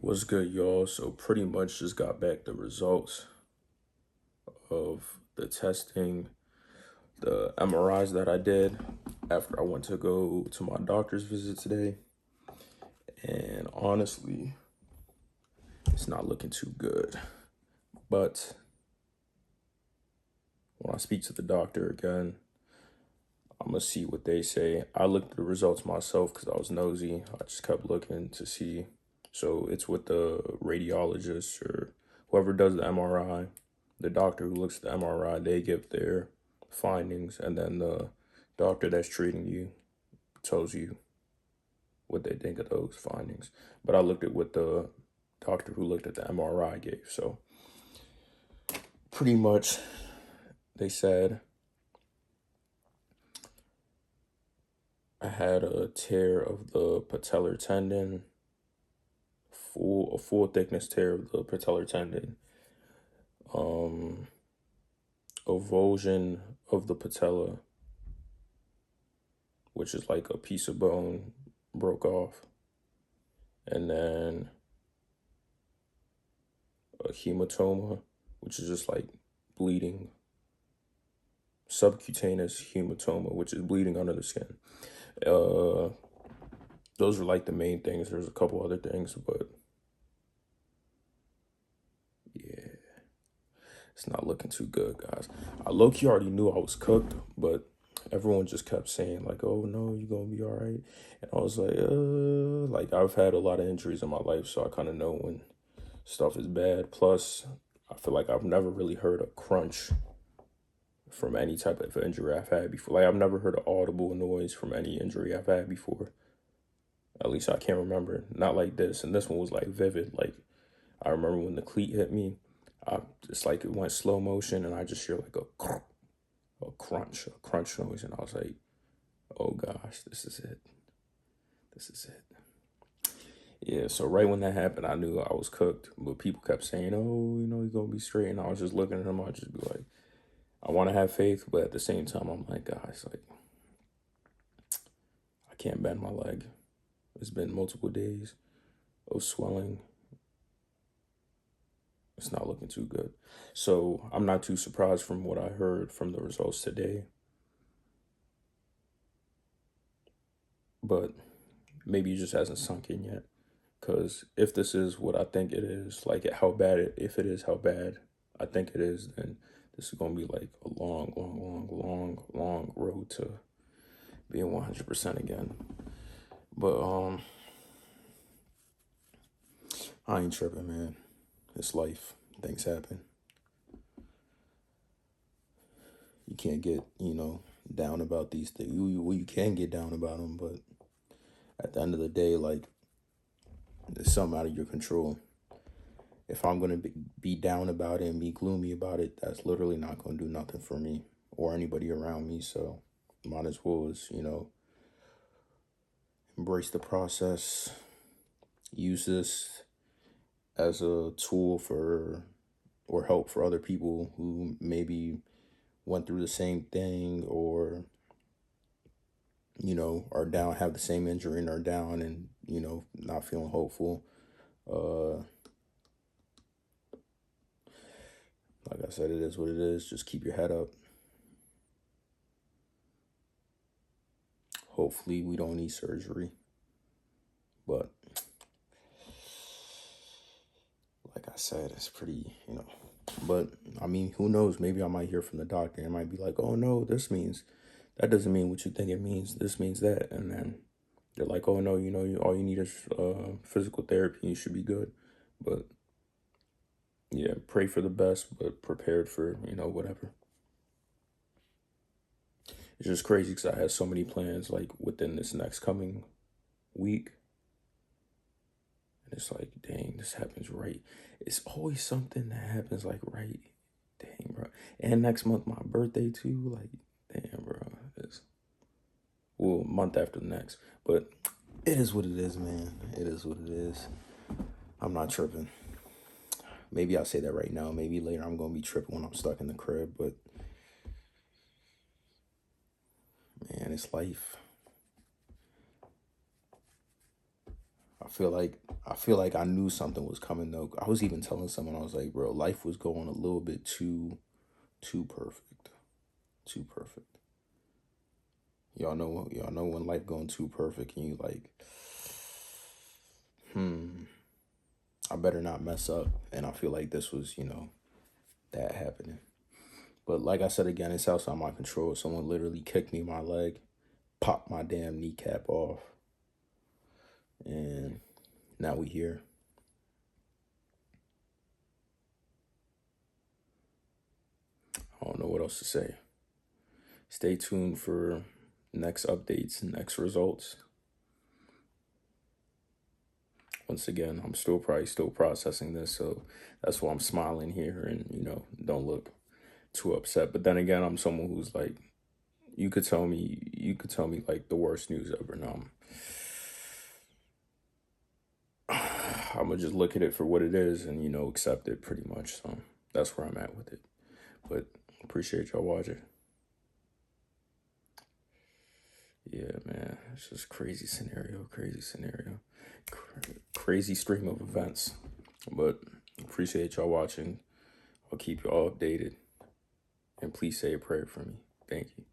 What's good, y'all? So pretty much just got back the results of the testing, the MRIs that I did after I went to go to my doctor's visit today. And honestly, it's not looking too good. But when I speak to the doctor again, I'm gonna see what they say. I looked at the results myself because I was nosy. I just kept looking to see. So it's with the radiologist or whoever does the MRI, the doctor who looks at the MRI, they give their findings, and then the doctor that's treating you tells you what they think of those findings. But I looked at what the doctor who looked at the MRI gave. So pretty much they said I had a tear of the patellar tendon, a full thickness tear of the patellar tendon, um, avulsion of the patella, which is like a piece of bone broke off, and then a hematoma, which is just like bleeding, subcutaneous hematoma, which is bleeding under the skin. Uh, those are like the main things. There's a couple other things, but yeah, it's not looking too good, guys. I low-key already knew I was cooked, but everyone just kept saying like, "Oh no, you're gonna be all right," and I was like I've had a lot of injuries in my life, so I kind of know when stuff is bad. Plus, I feel like I've never really heard a crunch from any type of injury I've had before. Like I've never heard an audible noise from any injury I've had before. At least I can't remember. Not like this, and this one was like vivid. Like I remember when the cleat hit me, I just like it went slow motion, and I just hear like a crunch noise, and I was like, "Oh gosh, this is it. This is it." Yeah, so right when that happened, I knew I was cooked. But people kept saying, "Oh, you're gonna be straight," and I was just looking at him. I'd just be like, I want to have faith, but at the same time, I'm like, guys, like, I can't bend my leg. It's been multiple days of swelling. It's not looking too good. So I'm not too surprised from what I heard from the results today. But maybe it just hasn't sunk in yet. Because if this is what I think it is, like if it is how bad I think it is, then this is going to be like a long road to being 100% again. But I ain't tripping, man. It's life. Things happen. You can't get, down about these things. You can get down about them, but at the end of the day, like, it's something out of your control. If I'm going to be down about it and be gloomy about it, that's literally not going to do nothing for me or anybody around me. So might as well as, embrace the process, use this as a tool for or help for other people who maybe went through the same thing or are down, have the same injury and are down and not feeling hopeful. Like I said, it is what it is. Just keep your head up. Hopefully we don't need surgery, but like I said, it's pretty, but I mean, who knows? Maybe I might hear from the doctor and might be like, "Oh no, that doesn't mean what you think it means. This means that." And then they're like, "Oh no, all you need is physical therapy and you should be good." But yeah, pray for the best, but prepared for, whatever. It's just crazy because I had so many plans like within this next coming week. And it's like, dang, this happens right. It's always something that happens like right. Dang, bro. And next month, my birthday too. Like, damn, bro. It's, well, month after the next. But it is what it is, man. It is what it is. I'm not tripping. Maybe I'll say that right now. Maybe later I'm going to be tripping when I'm stuck in the crib. But, man, it's life. I feel like I knew something was coming though. I was even telling someone, I was like, bro, life was going a little bit too perfect. Too perfect. Y'all know when life going too perfect and you like, I better not mess up. And I feel like this was, that happening. But like I said again, it's outside my control. Someone literally kicked me in my leg, popped my damn kneecap off. And now we here. I don't know what else to say. Stay tuned for next updates and next results. Once again, I'm probably still processing this, so that's why I'm smiling here and, don't look too upset. But then again, I'm someone who's like, you could tell me like the worst news ever. No, I'm gonna just look at it for what it is and, accept it pretty much. So that's where I'm at with it. But appreciate y'all watching. Yeah, man, it's just crazy scenario, crazy stream of events. But appreciate y'all watching. I'll keep you all updated. And please say a prayer for me. Thank you.